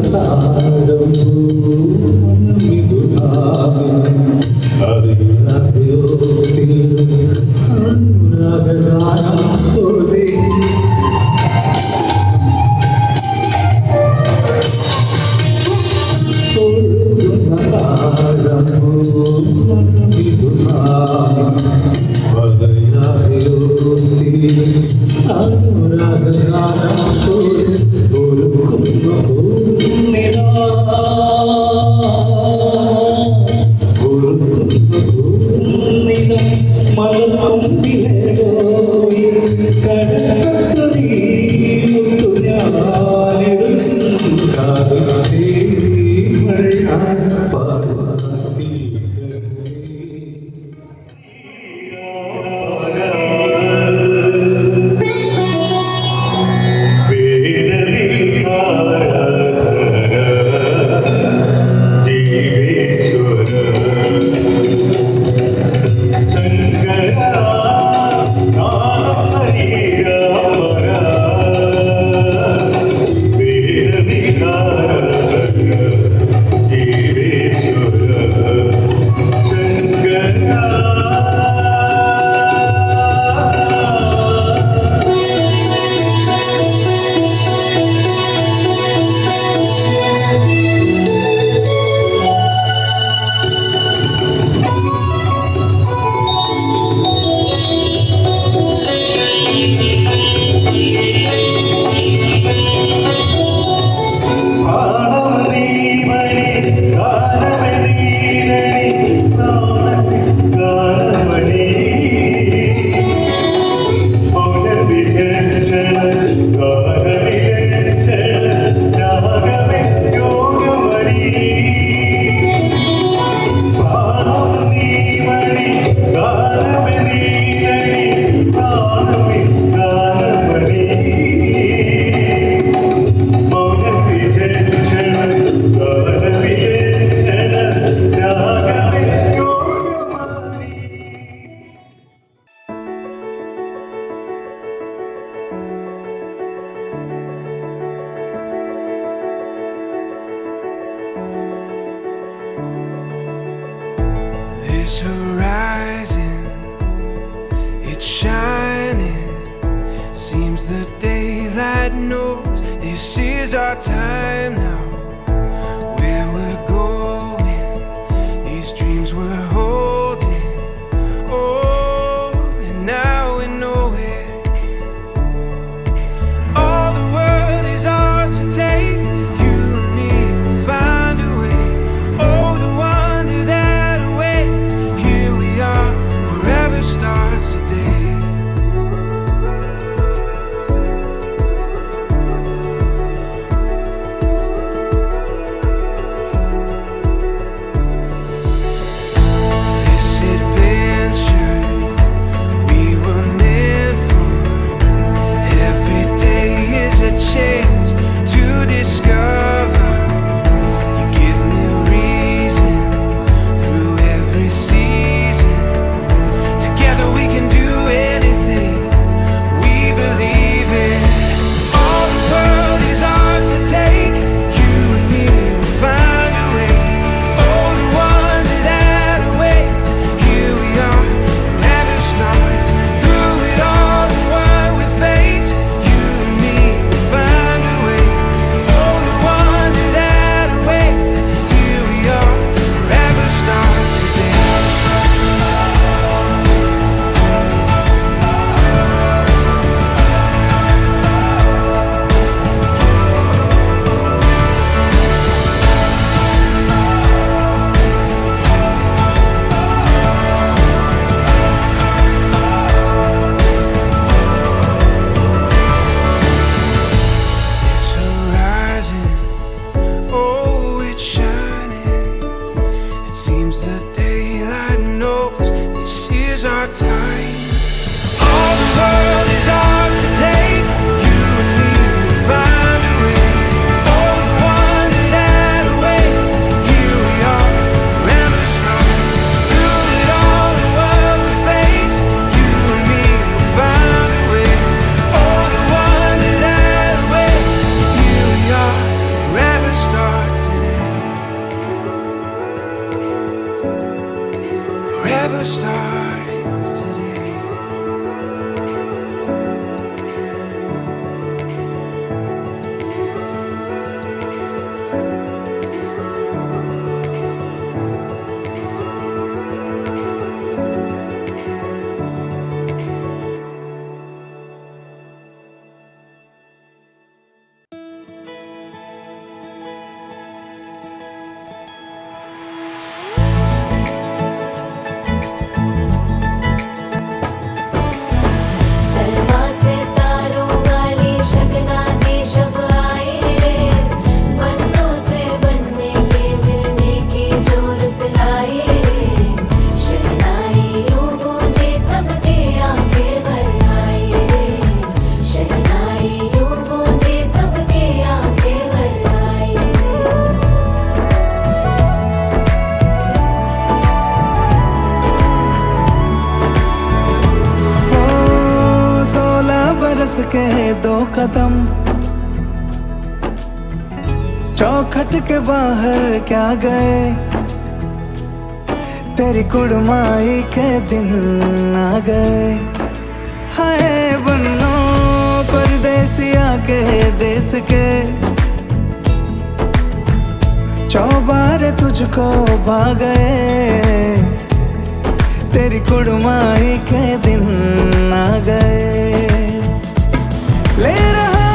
താരം This horizon, it's shining. Seems the daylight knows this is our time now. Where we're going, these dreams we're holding. Oh, and now we know it. All the world is ours to take. You and me will find a way. Oh, the wonder that awaits. Here we are, forever starts today. This adventure we were meant for. Every day is a chance to discover. You give me reason through every season. Together we can do anything we believe in. All the world is ours to take. You and me will find a way. Oh, the wonder that awaits. Here we are, forever starts. Through it all and what we face, you and me will find a way. Oh, the wonder that awaits. Here we are, forever starts today. This horizon, oh, it's shining. It seems the daylight knows this is our time. All the world is ours to take. You and me will find a way. Oh, the wonder that awaits. Here we are, forever starts. Through it all and what we face, you and me will find a way. Oh, the wonder that awaits. Here we are, forever starts today. Forever starts today. दो कदम, चौखट के बाहर क्या गए, तेरी कुड़माई के दिन आ गए। हाय बन्नो परदेसिया के देश के, चौबारे तुझको भा गए, तेरी कुड़माई के दिन आ गए। ले रहा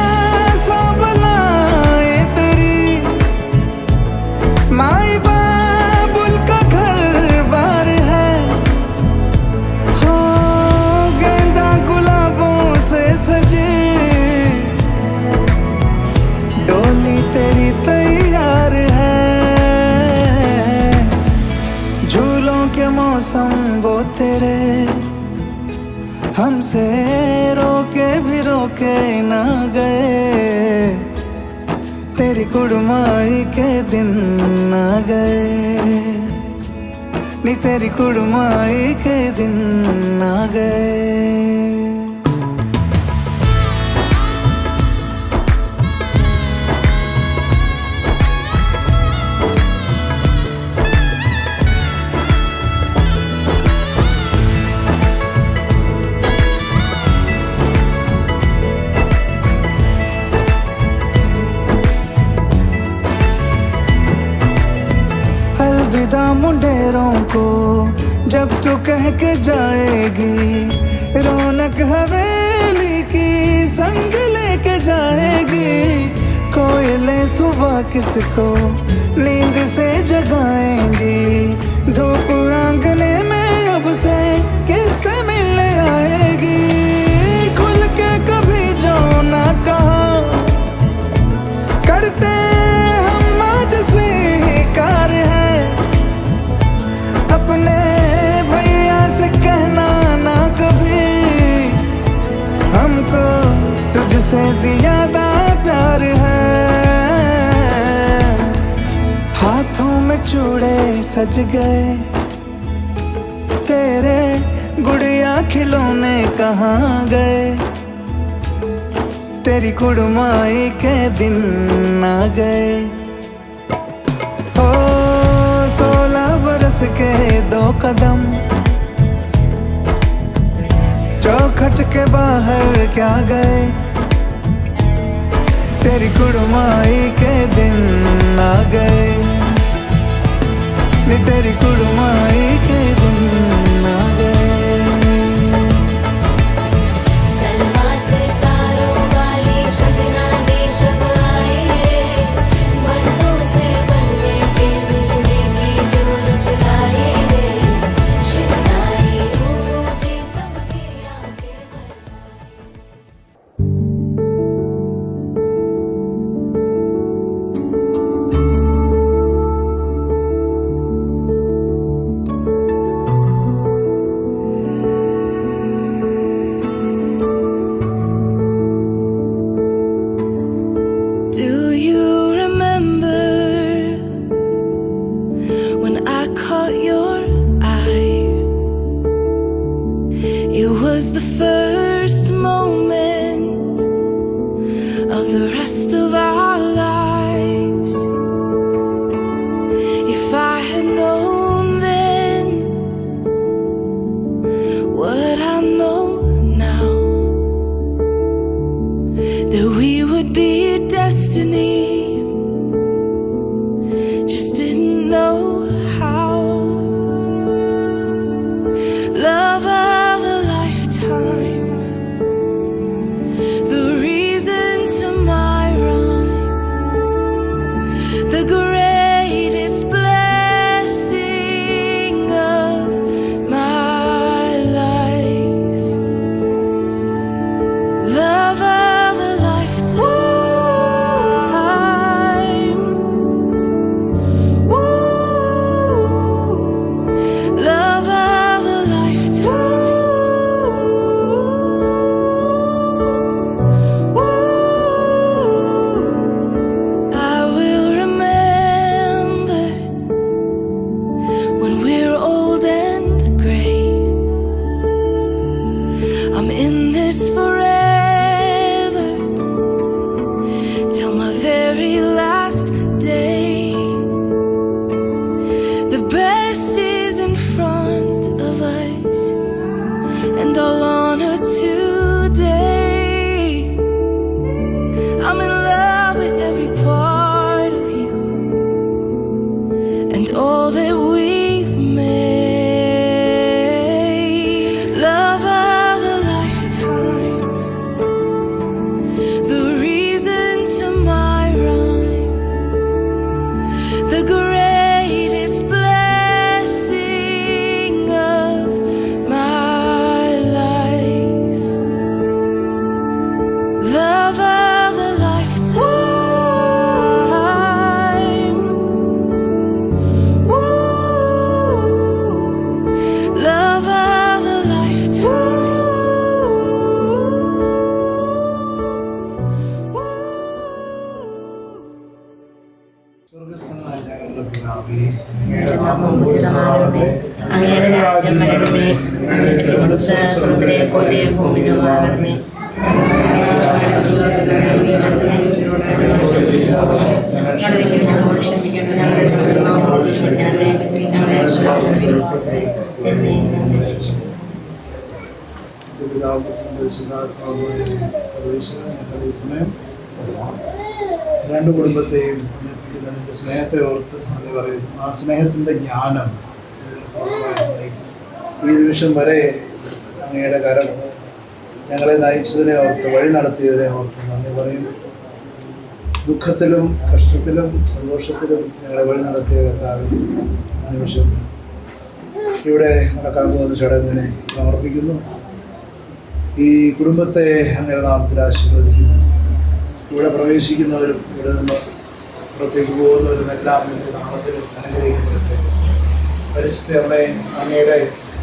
सब लाए तेरी माई बाबुल का घर बार है, हो गेंदा गुलाबों से सजी डोली तेरी तैयार है। झूलों के मौसम वो तेरे, हमसे रोके भी रोके ना गए, तेरी कुड़माई के दिन आ गए, नी तेरी कुड़माई के दिन आ गए। अलविदा मुंडेरों को जब तू कह के जाएगी, रौनक हवेली की संग लेके जाएगी। कोयले सुबह किसको नींद से जगाएंगी, धूप आंगने में अब से किससे मिलने आएगी। खुल के कभी जो ना कहा करते हम आज स्वीकार है, अपने भैया से कहना ना कभी, हमको तुझसे ज्यादा प्यार है। हाथों में चूड़े सज गए, तेरे गुड़िया खिलौने कहाँ गए, तेरी कुड़माई के दिन आ गए। ओ 16 बरस के दो कदम, चौखट के बाहर क्या गए, तेरी कुड़माई के दिन आ गए, नी तेरी कुड़माई के दिन आ गए। सलमा से तारों वाली शगना देश आए रे, बंटों से बनने के मिलने की जरूरत लाए रे, शहनाई मुझे सबके आंखें Do you remember when I caught your eye? It was the first moment of the rest of our lives. If I had known then what I know now, that we would be destiny, just didn't know how. all that we've made. Love of a lifetime, the reason to my rhyme, the greatest blessing of my life. Love of a lifetime. Woo. Love of a lifetime. Woo. സ്വർഗ്ഗസ്ഥനായ ഞങ്ങളുടെ പിതാവേ, അങ്ങയുടെ നാമം പൂജിതമാകണമേ, അങ്ങയുടെ രാജ്യം വരണമേ, അങ്ങയുടെ തിരുമനസ്സ് സ്വർഗ്ഗത്തിലെ പോലെ ഭൂമിയിലുമാകണമേ. രണ്ട് കുടുംബത്തെയും ഒന്നിപ്പിക്കുന്നതിൻ്റെ സ്നേഹത്തെ ഓർത്ത് എന്ന് പറയും. ആ സ്നേഹത്തിൻ്റെ ജ്ഞാനം ഈ നിമിഷം വരെ അങ്ങയുടെ കരം ഞങ്ങളെ നയിച്ചതിനെ ഓർത്ത്, വഴി നടത്തിയതിനെ ഓർത്ത് നന്ദി പറയും. ദുഃഖത്തിലും കഷ്ടത്തിലും സന്തോഷത്തിലും ഞങ്ങളെ വഴി നടത്തിയ കർത്താവ് നിമിഷം ഇവിടെ നടക്കാൻ പോകുന്ന ചടങ്ങിനെ സമർപ്പിക്കുന്നു. ഈ കുടുംബത്തെ അങ്ങയുടെ നാമത്തിൽ ആശീർവദിക്കുന്നു. ഇവിടെ പ്രവേശിക്കുന്നവരും ഇവിടെ നിന്ന് പുറത്തേക്ക് പോകുന്നവരും എല്ലാം നിന്റെ നാമത്തിൽ അനുഗ്രഹിക്കപ്പെടട്ടെ. പരിശുദ്ധ അമ്മേ, അങ്ങയുടെ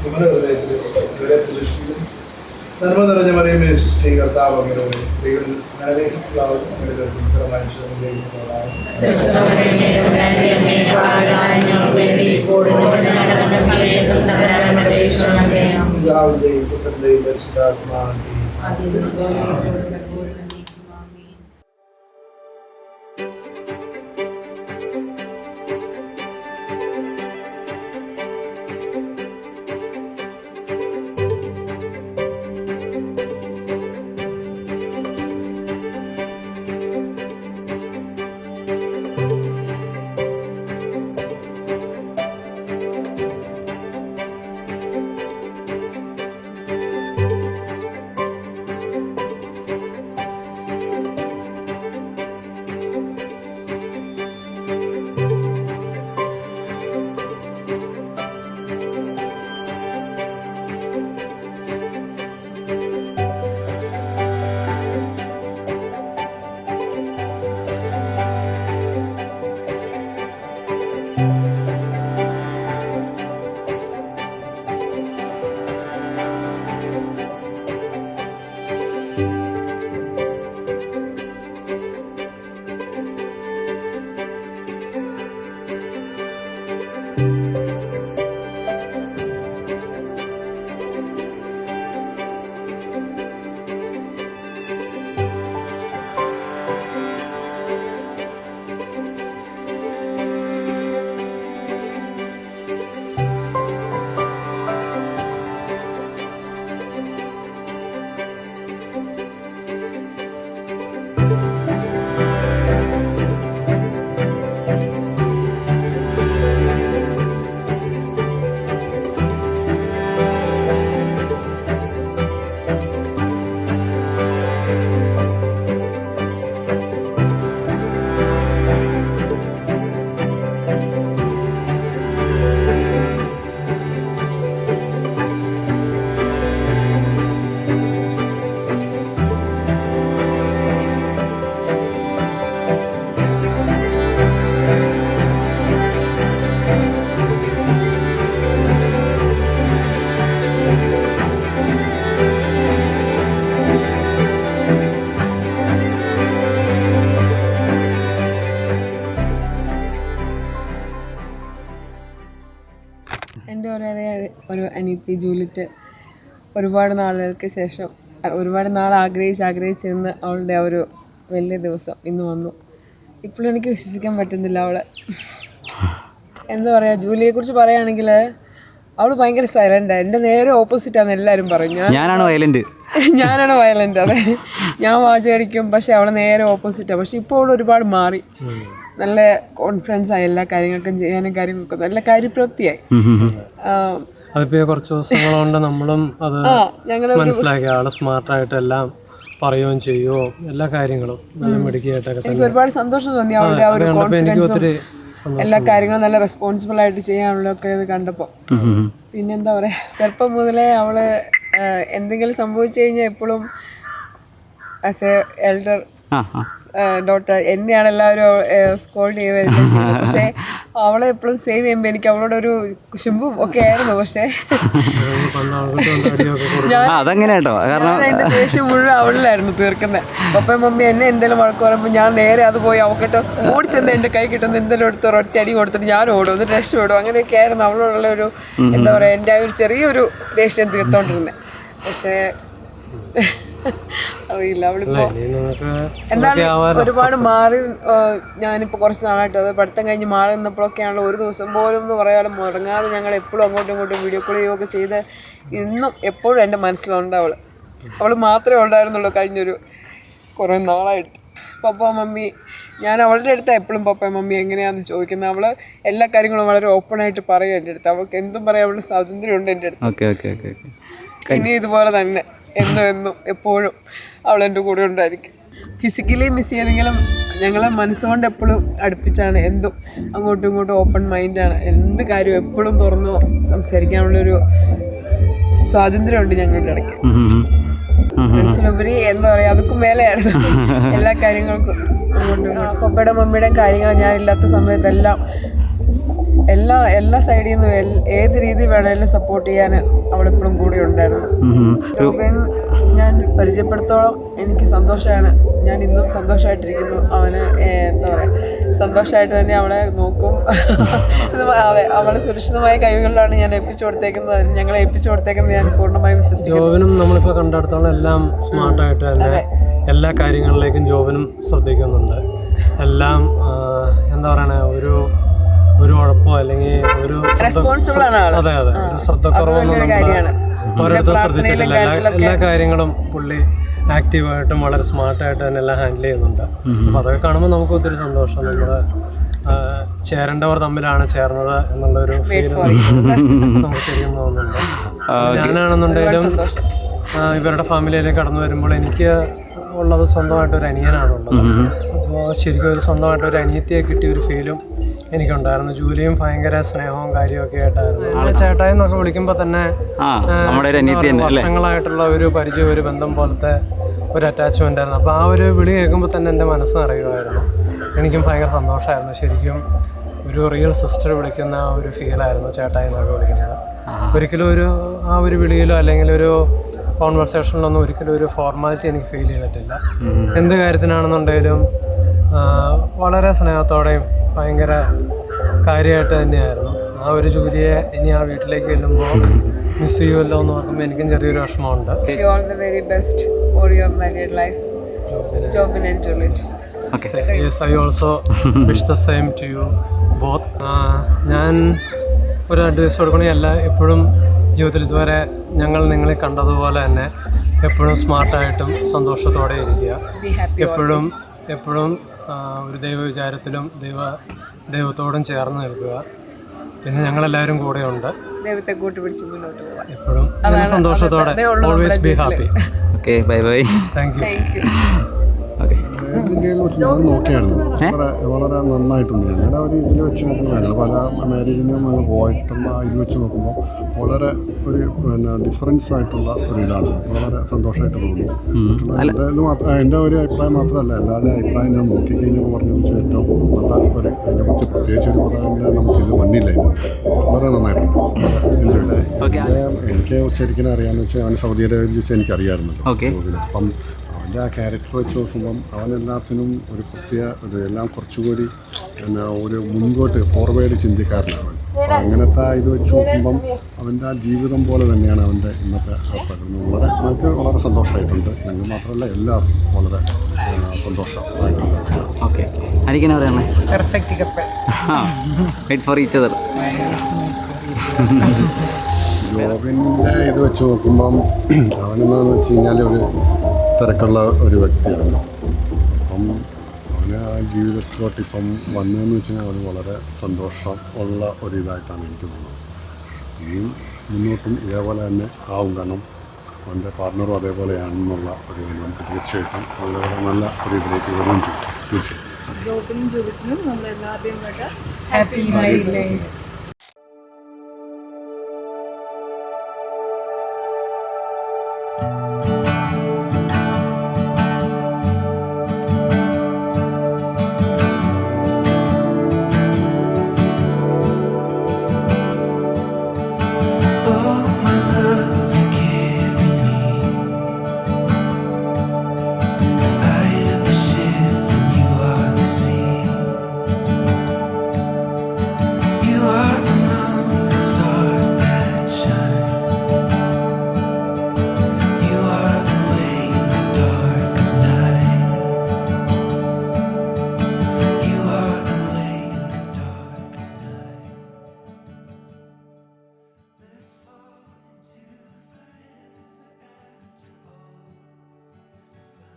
വിമല ഹൃദയത്തിൽ ഇവിടെ പ്രതിഷ്ഠിക്കുന്നു. നന്മ നിറഞ്ഞ മറിയമേ, സുസ്ഥി കർത്താവ് അങ്ങയുടെ സ്ത്രീകളിൽ അനുഗ്രഹിക്കപ്പെടാവും. അങ്ങയുടെ ഉത്തരമായ പിതാവിൻ്റെയും പുത്രൻ്റെയും പരിശുദ്ധാത്മാവിൻ്റെയും എൻ്റെ ഒരു അനിയത്തി ജൂലിറ്റ് ഒരുപാട് നാളുകൾക്ക് ശേഷം ഒരുപാട് നാൾ ആഗ്രഹിച്ചിരുന്ന അവളുടെ ആ ഒരു വലിയ ദിവസം ഇന്ന് വന്നു. ഇപ്പോഴും എനിക്ക് വിശ്വസിക്കാൻ പറ്റുന്നില്ല. അവളെ എന്താ പറയുക, ജൂലിയെക്കുറിച്ച് പറയുകയാണെങ്കിൽ അവൾ ഭയങ്കര സൈലൻ്റാണ്. എൻ്റെ നേരെ ഓപ്പോസിറ്റാണെന്ന് എല്ലാവരും പറയും. ഞാനാണ് വയലൻ്റ്. അതെ, ഞാൻ വാചകടിക്കും, പക്ഷേ അവളെ നേരെ ഓപ്പോസിറ്റാണ്. പക്ഷെ ഇപ്പോൾ അവൾ ഒരുപാട് മാറി. നല്ല കോൺഫിഡൻസ് ആയി എല്ലാ കാര്യങ്ങൾക്കും ചെയ്യാനും കാര്യങ്ങൾക്കും നല്ല കാര്യപ്രാപ്തിയായി. അതിപ്പോൾ കുറച്ച് ദിവസങ്ങൾ കൊണ്ട് നമ്മളും അത് മനസ്സിലാക്കി. ആള് സ്മാർട്ടായിട്ട് എല്ലാം പറയുകയും ചെയ്യുമോ എല്ലാ കാര്യങ്ങളും നല്ല മിടുക്കിയായിട്ടൊക്കെ. എനിക്ക് ഒരുപാട് സന്തോഷം തോന്നി അവളുടെ ആ ഒരു കോൺഫിഡൻസും എല്ലാ കാര്യങ്ങളും നല്ല റെസ്പോൺസിബിൾ ആയിട്ട് ചെയ്യാനുള്ളതൊക്കെ ഇത് കണ്ടപ്പോൾ. പിന്നെന്താ പറയുക, ചെറുപ്പം മുതലേ അവള് എന്തെങ്കിലും സംഭവിച്ചു കഴിഞ്ഞാൽ എപ്പോഴും ആസ് എ എൽഡർ ഡോട്ടർ എന്നെയാണ് എല്ലാവരും സ്കോൾഡ് ചെയ്യുന്നത്. പക്ഷേ അവളെ എപ്പോഴും സേവ് ചെയ്യുമ്പോൾ എനിക്ക് അവളോടൊരു കുശുമ്പും ഒക്കെ ആയിരുന്നു. പക്ഷേ എൻ്റെ ദേഷ്യം മുഴുവൻ അവളിലായിരുന്നു തീർക്കുന്നത്. പപ്പയും മമ്മി എന്നെ എന്തെങ്കിലും വഴക്ക് പറയുമ്പോൾ ഞാൻ നേരെ അത് പോയി അവക്കിട്ട് ഓടിച്ചെന്ന് എൻ്റെ കൈ കിട്ടുന്ന എന്തെങ്കിലും എടുത്ത് ഒറ്റ അടി കൊടുത്തിട്ട് ഞാൻ ഓടും, എന്നിട്ട് രക്ഷപ്പെടും. അങ്ങനെയൊക്കെ ആയിരുന്നു അവളോടുള്ള ഒരു എന്താ പറയുക, എൻ്റെ ആ ഒരു ചെറിയൊരു ദേഷ്യം തീർത്തോണ്ടിരുന്നത്. പക്ഷേ അറിയില്ല, അവളിപ്പോ എന്താണ് ഒരുപാട് മാറി. ഞാനിപ്പോൾ കുറച്ച് നാളായിട്ട് അത് പഠിത്തം കഴിഞ്ഞ് മാറി നിന്നപ്പോഴൊക്കെയാണല്ലോ ഒരു ദിവസം പോലും എന്ന് പറയാതെ മുടങ്ങാതെ ഞങ്ങൾ എപ്പോഴും അങ്ങോട്ടും ഇങ്ങോട്ടും വീഡിയോ കോൾ ചെയ്യുകയൊക്കെ ചെയ്ത് ഇന്നും എപ്പോഴും എൻ്റെ മനസ്സിലുണ്ട് അവൾ മാത്രമേ ഉണ്ടായിരുന്നുള്ളൂ കഴിഞ്ഞൊരു കുറേ നാളായിട്ട്. പപ്പ മമ്മി, ഞാൻ അവളുടെ അടുത്ത് എപ്പോഴും പപ്പ മമ്മി എങ്ങനെയാണെന്ന് ചോദിക്കുന്നത്. അവൾ എല്ലാ കാര്യങ്ങളും വളരെ ഓപ്പണായിട്ട് പറയും എൻ്റെ അടുത്ത്. അവൾക്ക് എന്തും പറയാൻ അവളുടെ സ്വാതന്ത്ര്യമുണ്ട് എൻ്റെ അടുത്ത്. ഇനി ഇതുപോലെ തന്നെ എന്നും എപ്പോഴും അവൾ എൻ്റെ കൂടെ ഉണ്ടായിരിക്കും. ഫിസിക്കലി മിസ് ചെയ്തെങ്കിലും ഞങ്ങളെ മനസ്സുകൊണ്ട് എപ്പോഴും അടുപ്പിച്ചാണ്. എന്തും അങ്ങോട്ടും ഇങ്ങോട്ടും ഓപ്പൺ മൈൻഡാണ്. എന്ത് കാര്യവും എപ്പോഴും തുറന്നു സംസാരിക്കാനുള്ളൊരു സ്വാതന്ത്ര്യമുണ്ട് ഞങ്ങളുടെ ഇടയ്ക്ക്. ഫ്രണ്ട്സിനുപരി എന്താ പറയുക, അതൊക്കെ മേലെയായിരുന്നു എല്ലാ കാര്യങ്ങൾക്കും. അങ്ങോട്ടും പപ്പയുടെ മമ്മിയുടെയും കാര്യങ്ങൾ ഞാനില്ലാത്ത സമയത്തെല്ലാം എല്ലാ സൈഡിൽ നിന്നും ഏത് രീതി വേണമെങ്കിലും സപ്പോർട്ട് ചെയ്യാൻ അവളെപ്പോഴും കൂടെ ഉണ്ടായിരുന്നു. ജോബിൻ ഞാൻ പരിചയപ്പെടുത്തോളം എനിക്ക് സന്തോഷമാണ്. ഞാൻ ഇന്നും സന്തോഷമായിട്ടിരിക്കുന്നു. അവന് എന്താ പറയുക, സന്തോഷമായിട്ട് തന്നെ അവളെ നോക്കും. അതെ, അവളെ സുരക്ഷിതമായ കൈകളിലാണ് ഞാൻ ഏൽപ്പിച്ചു കൊടുത്തേക്കുന്നത്. ഞങ്ങളെ ഏൽപ്പിച്ചു കൊടുത്തേക്കുന്നത് ഞാൻ പൂർണ്ണമായും വിശ്വസിക്കുന്നു. ജോബിനും നമ്മളിപ്പോൾ കണ്ടെടുത്തോളം എല്ലാം സ്മാർട്ടായിട്ട് തന്നെ എല്ലാ കാര്യങ്ങളിലേക്കും ജോബിനും ശ്രദ്ധിക്കുന്നുണ്ട്. എല്ലാം എന്താ പറയണേ, ഒരു ഉഴപ്പോ അല്ലെങ്കിൽ ഒരു അതെ ഒരു ശ്രദ്ധക്കുറവൊന്നും ഓരോരുത്തർ ശ്രദ്ധിച്ചിട്ടില്ല. എല്ലാ കാര്യങ്ങളും പുള്ളി ആക്റ്റീവായിട്ടും വളരെ സ്മാർട്ടായിട്ട് തന്നെ എല്ലാം ഹാൻഡിൽ ചെയ്യുന്നുണ്ട്. അപ്പോൾ അതൊക്കെ കാണുമ്പോൾ നമുക്ക് ഒത്തിരി സന്തോഷം. നമ്മൾ ചേരേണ്ടവർ തമ്മിലാണ് ചേർന്നത് എന്നുള്ളൊരു ഫീൽ നമുക്ക് ശരിക്കും തോന്നുന്നുണ്ട്. ഞാനാണെന്നുണ്ടെങ്കിലും ഇവരുടെ ഫാമിലിയിലേക്ക് കടന്നു വരുമ്പോൾ എനിക്ക് ഉള്ളത് സ്വന്തമായിട്ടൊരു അനിയനാണുള്ളത്. അപ്പോൾ ശരിക്കും ഒരു സ്വന്തമായിട്ടൊരു അനിയത്തിയെ കിട്ടിയൊരു ഫീലും എനിക്കുണ്ടായിരുന്നു. ജൂലിയും ഭയങ്കര സ്നേഹവും കാര്യമൊക്കെ ആയിട്ടായിരുന്നു. ചേട്ടായി എന്നൊക്കെ വിളിക്കുമ്പോൾ തന്നെ വർഷങ്ങളായിട്ടുള്ള ഒരു പരിചയം, ഒരു ബന്ധം പോലത്തെ ഒരു അറ്റാച്ച്മെൻ്റ് ആയിരുന്നു. അപ്പോൾ ആ ഒരു വിളി കേൾക്കുമ്പോൾ തന്നെ എൻ്റെ മനസ്സ് നിറയുമായിരുന്നു. എനിക്കും ഭയങ്കര സന്തോഷമായിരുന്നു. ശരിക്കും ഒരു റിയൽ സിസ്റ്റർ വിളിക്കുന്ന ഒരു ഫീലായിരുന്നു ചേട്ടായി എന്നൊക്കെ വിളിക്കുന്നത്. ഒരിക്കലും ആ ഒരു വിളിയിലോ അല്ലെങ്കിൽ ഒരു കോൺവെർസേഷനിലൊന്നും ഒരിക്കലും ഒരു ഫോർമാലിറ്റി എനിക്ക് ഫീൽ ചെയ്തിട്ടില്ല. എന്ത് കാര്യത്തിനാണെന്നുണ്ടെങ്കിലും വളരെ സ്നേഹത്തോടെയും ഭയങ്കര കാര്യമായിട്ട് തന്നെയായിരുന്നു. ആ ഒരു ജോലിയെ ഇനി ആ വീട്ടിലേക്ക് ചെല്ലുമ്പോൾ മിസ് ചെയ്യുമല്ലോ എന്ന് ഓർക്കുമ്പോൾ എനിക്കും ചെറിയൊരു വിഷമമുണ്ട്. Yes, I also wish the same to you both. ഞാൻ ഒരു അഡ്വൈസ് കൊടുക്കണേ, എപ്പോഴും ജീവിതത്തിൽ ഇതുവരെ ഞങ്ങൾ നിങ്ങളെ കണ്ടതുപോലെ തന്നെ എപ്പോഴും സ്മാർട്ടായിട്ടും സന്തോഷത്തോടെ ഇരിക്കുക. എപ്പോഴും ഒരു ദൈവവിചാരത്തിലും ദൈവത്തോടും ചേർന്ന് നിൽക്കുക. പിന്നെ ഞങ്ങളെല്ലാവരും കൂടെയുണ്ട്. ദൈവത്തെ കൂട്ടുപിടിച്ച് മുന്നോട്ട് പോകാം എപ്പോഴും സന്തോഷത്തോടെ. Always be happy. Okay, bye bye. Thank you. Okay. ഇന്ത്യയിൽ വെച്ച് ഞാൻ നോക്കിയായിരുന്നു. വളരെ നന്നായിട്ടുണ്ട്. ഞങ്ങളുടെ ഒരു ഇതിൽ വെച്ച് നോക്കുമ്പോൾ ഞങ്ങൾ പല മാരേജിനും ഞങ്ങൾ പോയിട്ടുള്ള ഇത് വെച്ച് നോക്കുമ്പോൾ വളരെ ഒരു ഡിഫറൻസ് ആയിട്ടുള്ള ഒരു ഇതാണ്. വളരെ സന്തോഷമായിട്ട് തോന്നി. എൻ്റെ ഒരു അഭിപ്രായം മാത്രമല്ല, എല്ലാവരുടെയും അഭിപ്രായം ഞാൻ നോക്കിക്കഴിഞ്ഞപ്പോൾ പറഞ്ഞത് വെച്ചാൽ ഏറ്റവും നല്ല ഒരു അതിനെക്കുറിച്ച് പ്രത്യേകിച്ച് ഒരു പറയാൻ നമുക്കിത് വന്നില്ല. വളരെ നന്നായിട്ടുണ്ട്. എൻജോയ്. എനിക്ക് ശരിക്കും അറിയാമെന്ന് വെച്ചാൽ അവൻ സൗദി അറേബ്യയിൽ വെച്ച് എനിക്കറിയാമായിരുന്നല്ലോ. അപ്പം അവൻ്റെ ആ ക്യാരക്ടർ വെച്ച് നോക്കുമ്പം അവൻ എല്ലാത്തിനും ഒരു എല്ലാം കുറച്ചുകൂടി ഒരു മുൻപോട്ട് ഫോർവേഡ് ചിന്തിക്കാരനാണ്. അങ്ങനത്തെ ഇത് വെച്ച് നോക്കുമ്പം അവൻ്റെ ആ ജീവിതം പോലെ തന്നെയാണ് അവൻ്റെ ഇന്നത്തെ പ്രകടനം. നമുക്ക് വളരെ സന്തോഷമായിട്ടുണ്ട്. ഞങ്ങൾ മാത്രമല്ല, എല്ലാവർക്കും വളരെ സന്തോഷമായിട്ടുണ്ട്. ഓക്കെ, ആയിരിക്കും പറയാമേ. ജോബിൻ്റെ ഇത് വെച്ച് നോക്കുമ്പം അവനെന്താണെന്ന് വെച്ച് കഴിഞ്ഞാൽ ഒരു തിരക്കുള്ള ഒരു വ്യക്തിയാണ്. അപ്പം അവന് ജീവിതത്തിലോട്ട് ഇപ്പം വന്നതെന്ന് വെച്ച് കഴിഞ്ഞാൽ അത് വളരെ സന്തോഷം ഉള്ള ഒരിതായിട്ടാണ് എനിക്ക് തോന്നുന്നത്. ഇനിയും മുന്നോട്ടും ഇതേപോലെ തന്നെ ആവും, കാരണം അവൻ്റെ പാർട്ണറും അതേപോലെയാണെന്നുള്ള ഒരു നമുക്ക് തീർച്ചയായിട്ടും വളരെ നല്ല ഒരു ഇതിലേക്ക് വരികയും ചെയ്യും. തീർച്ചയായും ജോബിനും ജൂലിറ്റിനും നമ്മളെല്ലാവരുടെയും ഹാപ്പി ലൈഫ്.